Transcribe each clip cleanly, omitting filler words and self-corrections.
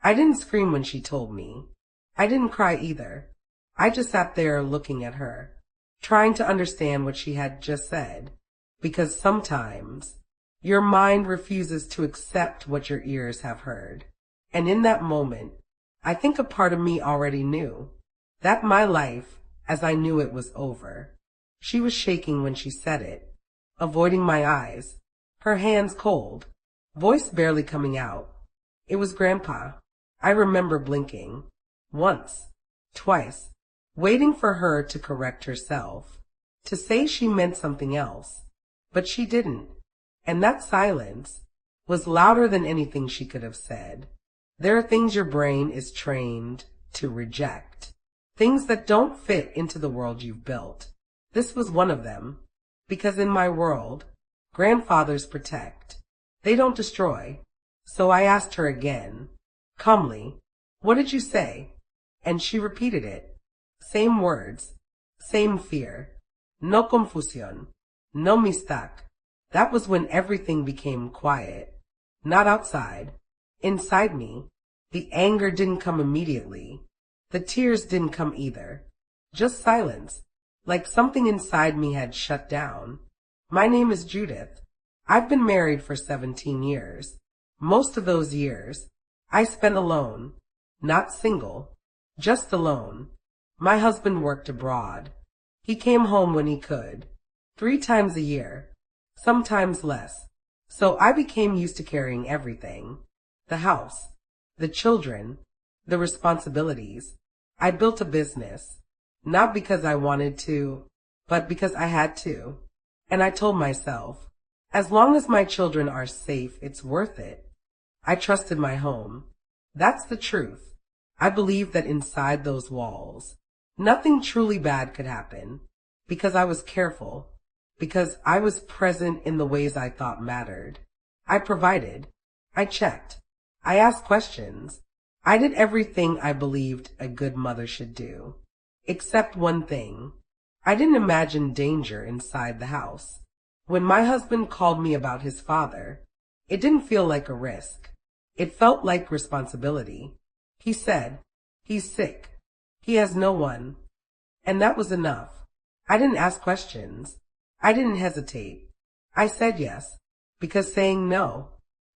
I didn't scream when she told me. I didn't cry either. I just sat there looking at her, trying to understand what she had just said, because sometimes your mind refuses to accept what your ears have heard. And in that moment, I think a part of me already knew that my life, as I knew it, was over. She was shaking when she said it, avoiding my eyes, her hands cold, voice barely coming out. It was Grandpa. I remember blinking. Once, twice, waiting for her to correct herself, to say she meant something else. But she didn't. And that silence was louder than anything she could have said. There are things your brain is trained to reject. Things that don't fit into the world you've built. This was one of them. Because in my world, grandfathers protect. They don't destroy. So I asked her again, calmly, "What did you say?" And she repeated it. Same words, same fear. No confusión, no mistake. That was when everything became quiet. Not outside. Inside me. The anger didn't come immediately. The tears didn't come either. Just silence, like something inside me had shut down. My name is Judith. I've been married for 17 years. Most of those years, I spent alone. Not single, just alone. My husband worked abroad. He came home when he could, 3 times a year, sometimes less. So I became used to carrying everything. The house, the children, the responsibilities. I built a business, not because I wanted to, but because I had to. And I told myself, as long as my children are safe, it's worth it. I trusted my home. That's the truth. I believed that inside those walls, nothing truly bad could happen, because I was careful, because I was present in the ways I thought mattered. I provided. I checked. I asked questions. I did everything I believed a good mother should do. Except one thing. I didn't imagine danger inside the house. When my husband called me about his father, it didn't feel like a risk. It felt like responsibility. He said, "He's sick. He has no one." And that was enough. I didn't ask questions. I didn't hesitate. I said yes, because saying no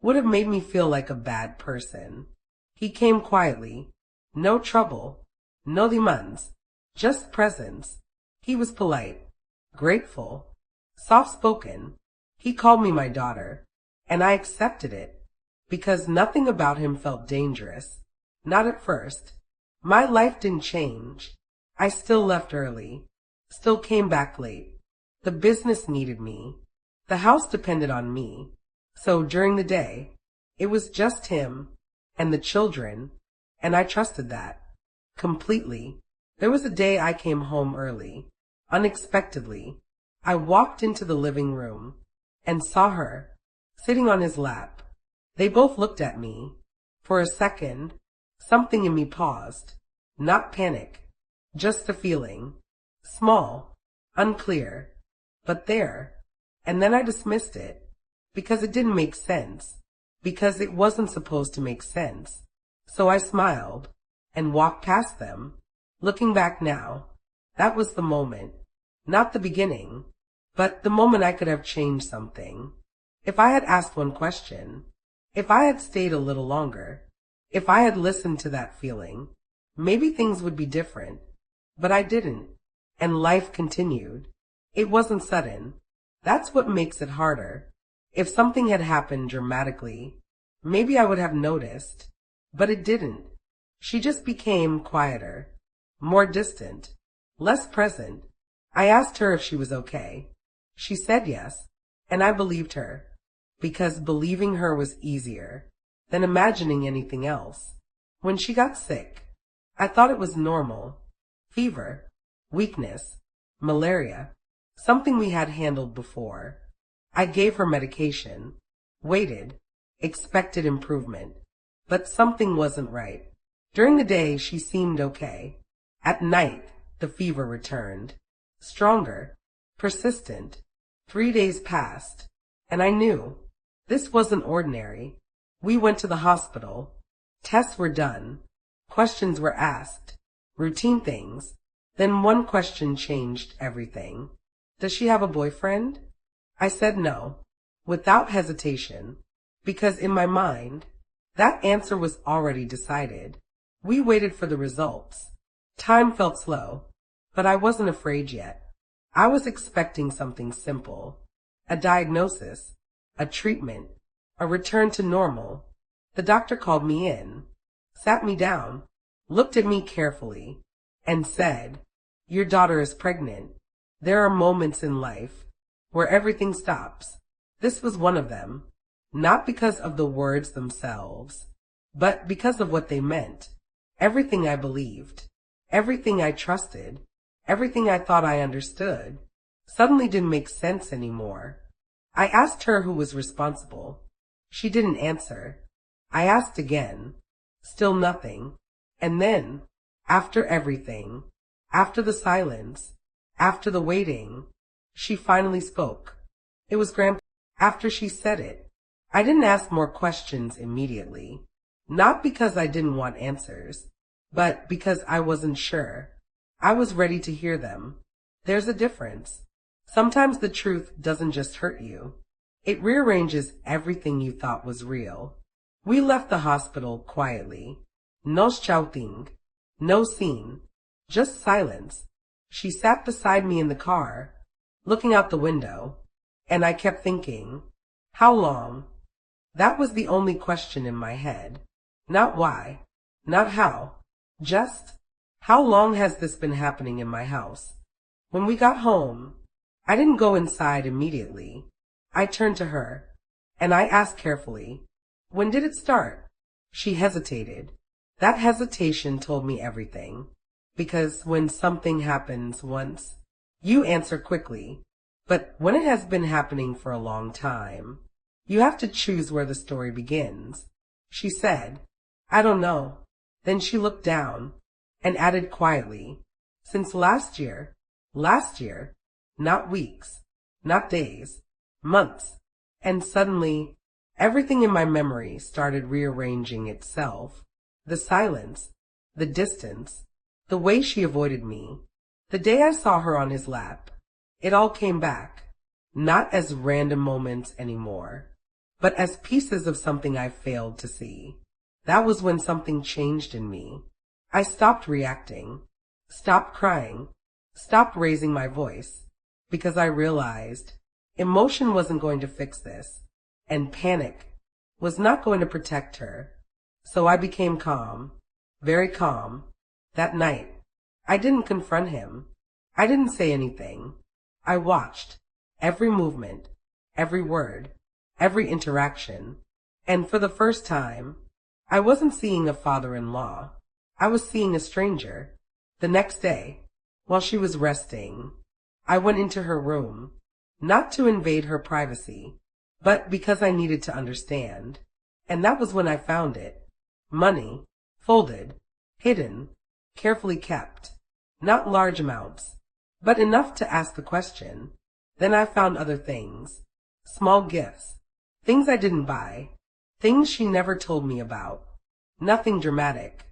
would have made me feel like a bad person. He came quietly. No trouble. No demands. Just presence. He was polite, grateful, soft-spoken. He called me my daughter, and I accepted it, because nothing about him felt dangerous. Not at first. My life didn't change. I still left early, still came back late. The business needed me. The house depended on me. So during the day, it was just him and the children, and I trusted that completely. There was a day I came home early, unexpectedly. I walked into the living room and saw her sitting on his lap. They both looked at me. For a second, something in me paused. Not panic, just a feeling. Small, unclear, but there. And then I dismissed it, because it didn't make sense, because it wasn't supposed to make sense. So I smiled and walked past them. Looking back now, that was the moment. Not the beginning, but the moment I could have changed something. If I had asked one question, if I had stayed a little longer, if I had listened to that feeling, maybe things would be different. But I didn't, and life continued. It wasn't sudden. That's what makes it harder. If something had happened dramatically, maybe I would have noticed, but it didn't. She just became quieter, more distant, less present. I asked her if she was okay. She said yes, and I believed her, because believing her was easier than imagining anything else. When she got sick, I thought it was normal. Fever, weakness, malaria, something we had handled before. I gave her medication, waited, expected improvement, but something wasn't right. During the day, she seemed okay. At night, the fever returned, stronger, persistent. 3 days passed, and I knew this wasn't ordinary. We went to the hospital. Tests were done. Questions were asked. Routine things. Then one question changed everything. Does she have a boyfriend? I said no, without hesitation, because in my mind, that answer was already decided. We waited for the results. Time felt slow, but I wasn't afraid yet. I was expecting something simple. A diagnosis, a treatment, a return to normal. The doctor called me in, sat me down, looked at me carefully, and said, "Your daughter is pregnant. There are moments in life where everything stops." This was one of them, not because of the words themselves, but because of what they meant. Everything I believed, everything I trusted, everything I thought I understood, suddenly didn't make sense anymore. I asked her who was responsible. She didn't answer. I asked again. Still nothing. And then, after everything, after the silence, after the waiting, she finally spoke. It was Grandpa. After she said it, I didn't ask more questions immediately. Not because I didn't want answers, but because I wasn't sure. I was ready to hear them. There's a difference. Sometimes the truth doesn't just hurt you. It rearranges everything you thought was real. We left the hospital quietly. No shouting, no scene, just silence. She sat beside me in the car, looking out the window, and I kept thinking, how long? That was the only question in my head. Not why, not how, just how long has this been happening in my house? When we got home, I didn't go inside immediately. I turned to her, and I asked carefully, "When did it start?" She hesitated. That hesitation told me everything, because when something happens once, you answer quickly. But when it has been happening for a long time, you have to choose where the story begins. She said, "I don't know." Then she looked down and added quietly, "Since last year, not weeks, not days, months." And suddenly, everything in my memory started rearranging itself. The silence, the distance, the way she avoided me, the day I saw her on his lap. It all came back, not as random moments anymore, but as pieces of something I failed to see. That was when something changed in me. I stopped reacting, stopped crying, stopped raising my voice, because I realized emotion wasn't going to fix this, and panic was not going to protect her. So I became calm, very calm. That night, I didn't confront him. I didn't say anything. I watched every movement, every word, every interaction, and for the first time, I wasn't seeing a father-in-law. I was seeing a stranger. The next day, while she was resting, I went into her room, not to invade her privacy, but because I needed to understand. And that was when I found it. Money, folded, hidden, carefully kept. Not large amounts, but enough to ask the question. Then I found other things, small gifts, things I didn't buy, things she never told me about. Nothing dramatic,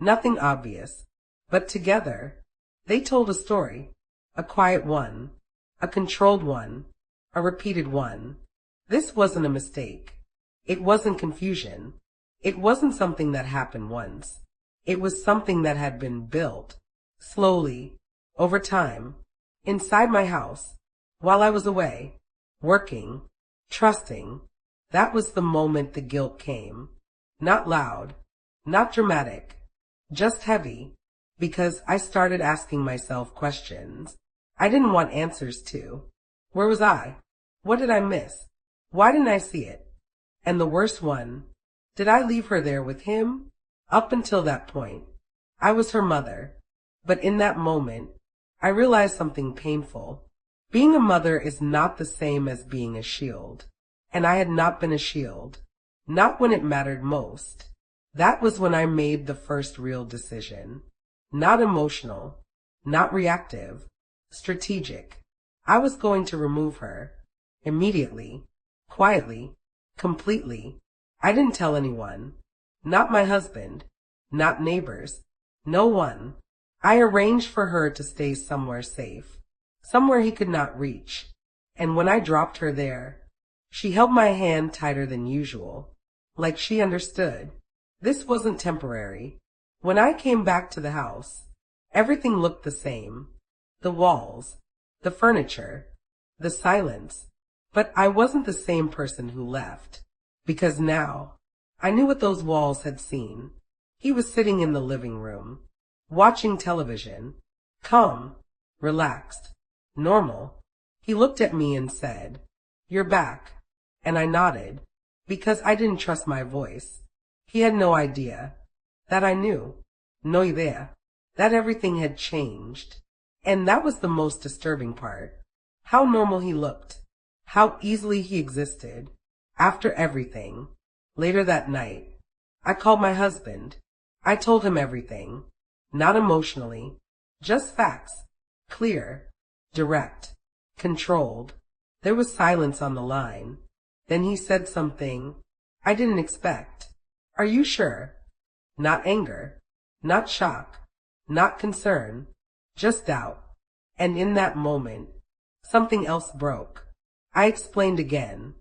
nothing obvious, but together, they told a story, a quiet one, a controlled one, a repeated one. This wasn't a mistake. It wasn't confusion. It wasn't something that happened once. It was something that had been built, slowly, over time, inside my house, while I was away, working, trusting. That was the moment the guilt came. Not loud, not dramatic, just heavy, because I started asking myself questions I didn't want answers to. Where was I? What did I miss? Why didn't I see it? And the worst one, did I leave her there with him? Up until that point, I was her mother. But in that moment, I realized something painful. Being a mother is not the same as being a shield. And I had not been a shield. Not when it mattered most. That was when I made the first real decision. Not emotional, not reactive, strategic. I was going to remove her. Immediately, quietly, completely. I didn't tell anyone. Not my husband, not neighbors, no one. I arranged for her to stay somewhere safe, somewhere he could not reach. And when I dropped her there, she held my hand tighter than usual, like she understood. This wasn't temporary. When I came back to the house, everything looked the same. The walls, the furniture, the silence. But I wasn't the same person who left, because now I knew what those walls had seen. He was sitting in the living room, watching television, calm, relaxed, normal. He looked at me and said, "You're back." And I nodded, because I didn't trust my voice. He had no idea that I knew, no idea, that everything had changed. And that was the most disturbing part. How normal he looked, how easily he existed. After everything, later that night, I called my husband. I told him everything, not emotionally, just facts, clear, direct, controlled. There was silence on the line. Then he said something I didn't expect. "Are you sure?" Not anger, not shock, not concern, just doubt. And in that moment, something else broke. I explained again,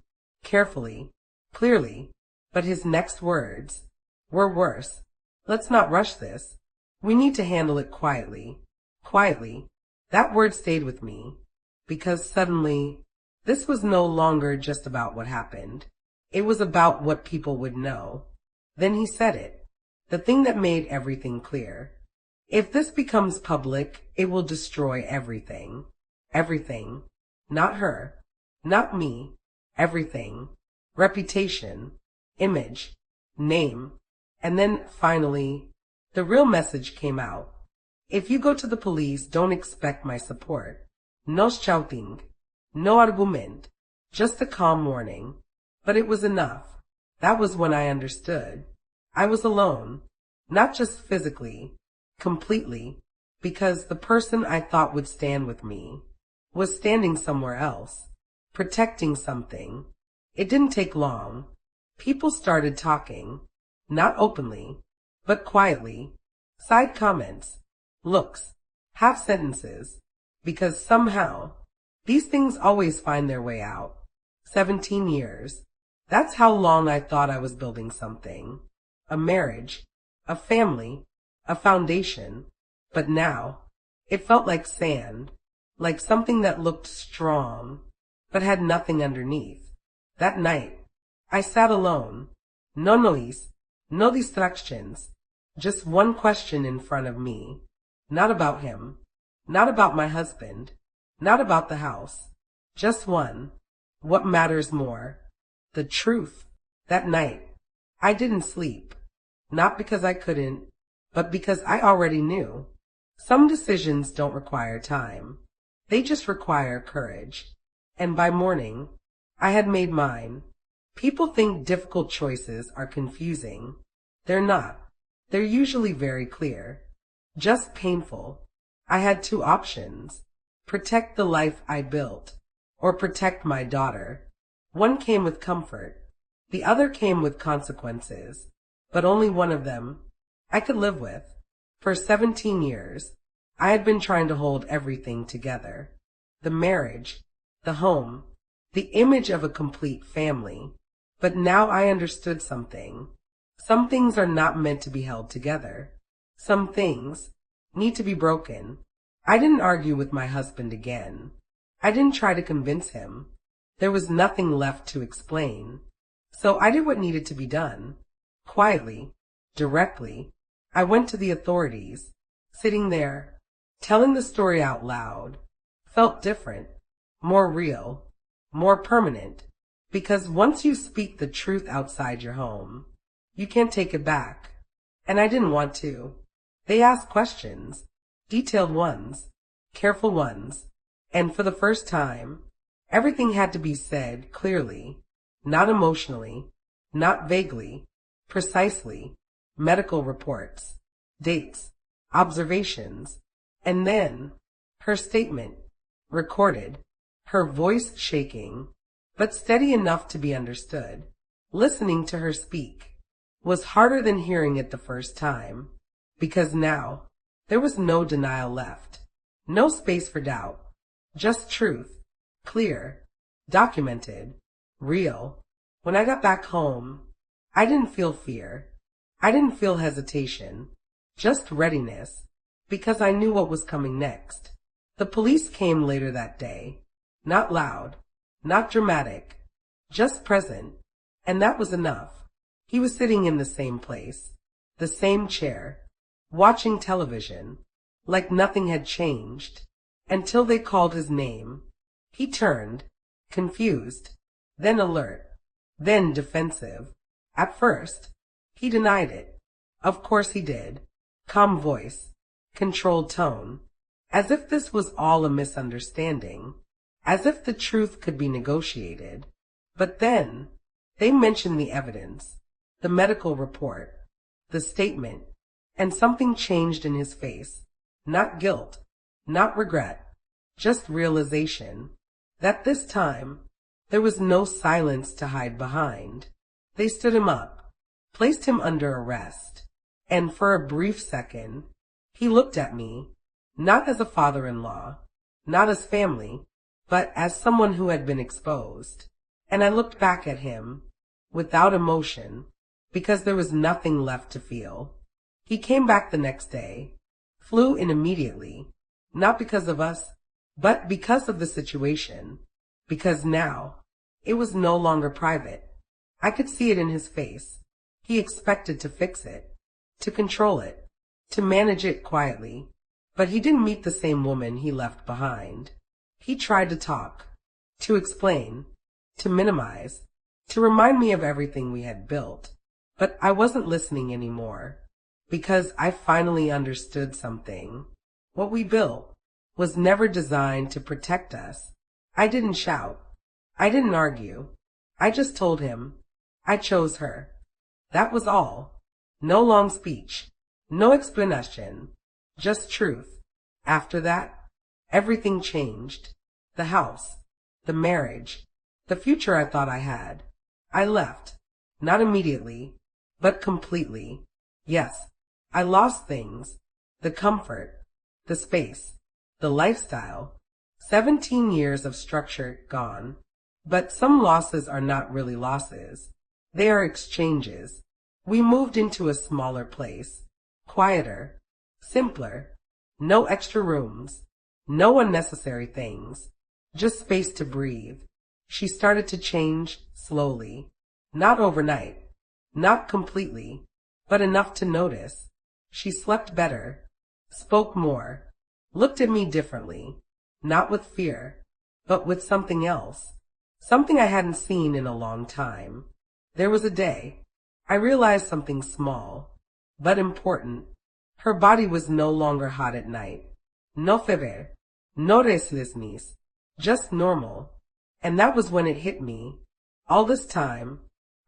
carefully, clearly, but his next words were worse. "Let's not rush this. We need to handle it quietly." Quietly. That word stayed with me, because suddenly, this was no longer just about what happened. It was about what people would know. Then he said it, the thing that made everything clear. "If this becomes public, it will destroy everything." Everything. Not her, not me. Everything. Reputation, image, name. And then, finally, the real message came out. "If you go to the police, don't expect my support. No shouting, no argument, just a calm warning." But it was enough. That was when I understood. I was alone, not just physically, completely, because the person I thought would stand with me was standing somewhere else, protecting something. It didn't take long. People started talking, not openly, but quietly. Side comments, looks, half sentences, because somehow these things always find their way out. 17 years. That's how long I thought I was building something. A marriage, a family, a foundation. But now, it felt like sand, like something that looked strong, but had nothing underneath. That night, I sat alone. No noise, no distractions. Just one question in front of me. Not about him, not about my husband, not about the house. Just one. What matters more? The truth. That night, I didn't sleep. Not because I couldn't, but because I already knew. Some decisions don't require time. They just require courage. And by morning, I had made mine. People think difficult choices are confusing. They're not. They're usually very clear. Just painful. I had two options. Protect the life I built, or protect my daughter. One came with comfort. The other came with consequences. But only one of them I could live with. For 17 years, I had been trying to hold everything together. The marriage, the home, the image of a complete family. But now I understood something. Some things are not meant to be held together. Some things need to be broken. I didn't argue with my husband again. I didn't try to convince him. There was nothing left to explain. So I did what needed to be done. Quietly, directly, I went to the authorities. Sitting there, telling the story out loud, felt different, more real, more permanent. Because once you speak the truth outside your home, you can't take it back. And I didn't want to. They asked questions, detailed ones, careful ones. And for the first time, everything had to be said clearly, not emotionally, not vaguely, precisely. Medical reports, dates, observations. And then, her statement, recorded, her voice shaking, but steady enough to be understood. Listening to her speak was harder than hearing it the first time, because now there was no denial left, no space for doubt, just truth, clear, documented, real. When I got back home, I didn't feel fear. I didn't feel hesitation, just readiness, because I knew what was coming next. The police came later that day, not loud, not dramatic, just present, and that was enough. He was sitting in the same place, the same chair, watching television, like nothing had changed, until they called his name. He turned, confused, then alert, then defensive. At first, he denied it. Of course he did. Calm voice, controlled tone, as if this was all a misunderstanding, as if the truth could be negotiated. But then, they mentioned the evidence, the medical report, the statement, and something changed in his face. Not guilt, not regret, just realization that this time there was no silence to hide behind. They stood him up, placed him under arrest, and for a brief second, he looked at me, not as a father-in-law, not as family, but as someone who had been exposed. And I looked back at him, without emotion, because there was nothing left to feel. He came back the next day, flew in immediately, not because of us, but because of the situation, because now it was no longer private. I could see it in his face. He expected to fix it, to control it, to manage it quietly, but he didn't meet the same woman he left behind. He tried to talk, to explain, to minimize, to remind me of everything we had built, but I wasn't listening anymore, because I finally understood something. What we built was never designed to protect us. I didn't shout. I didn't argue. I just told him I chose her. That was all. No long speech, no explanation, just truth. After that, everything changed. The house, the marriage, the future I thought I had. I left, not immediately, but completely. Yes, I lost things, the comfort, the space, the lifestyle. 17 years of structure gone. But some losses are not really losses. They are exchanges. We moved into a smaller place, quieter, simpler, no extra rooms, no unnecessary things, just space to breathe. She started to change slowly, not overnight, not completely, but enough to notice. She slept better, spoke more, looked at me differently, not with fear, but with something else, something I hadn't seen in a long time. There was a day I realized something small, but important. Her body was no longer hot at night. No fever, no restlessness, just normal. And that was when it hit me. All this time,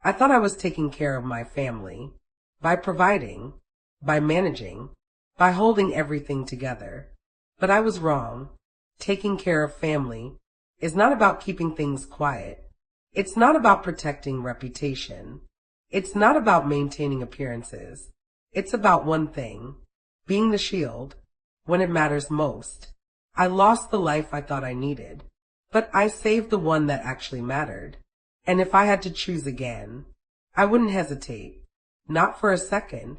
I thought I was taking care of my family, by providing, by managing, by holding everything together. But I was wrong. Taking care of family is not about keeping things quiet. It's not about protecting reputation. It's not about maintaining appearances. It's about one thing, being the shield when it matters most. I lost the life I thought I needed, but I saved the one that actually mattered. And if I had to choose again, I wouldn't hesitate, not for a second.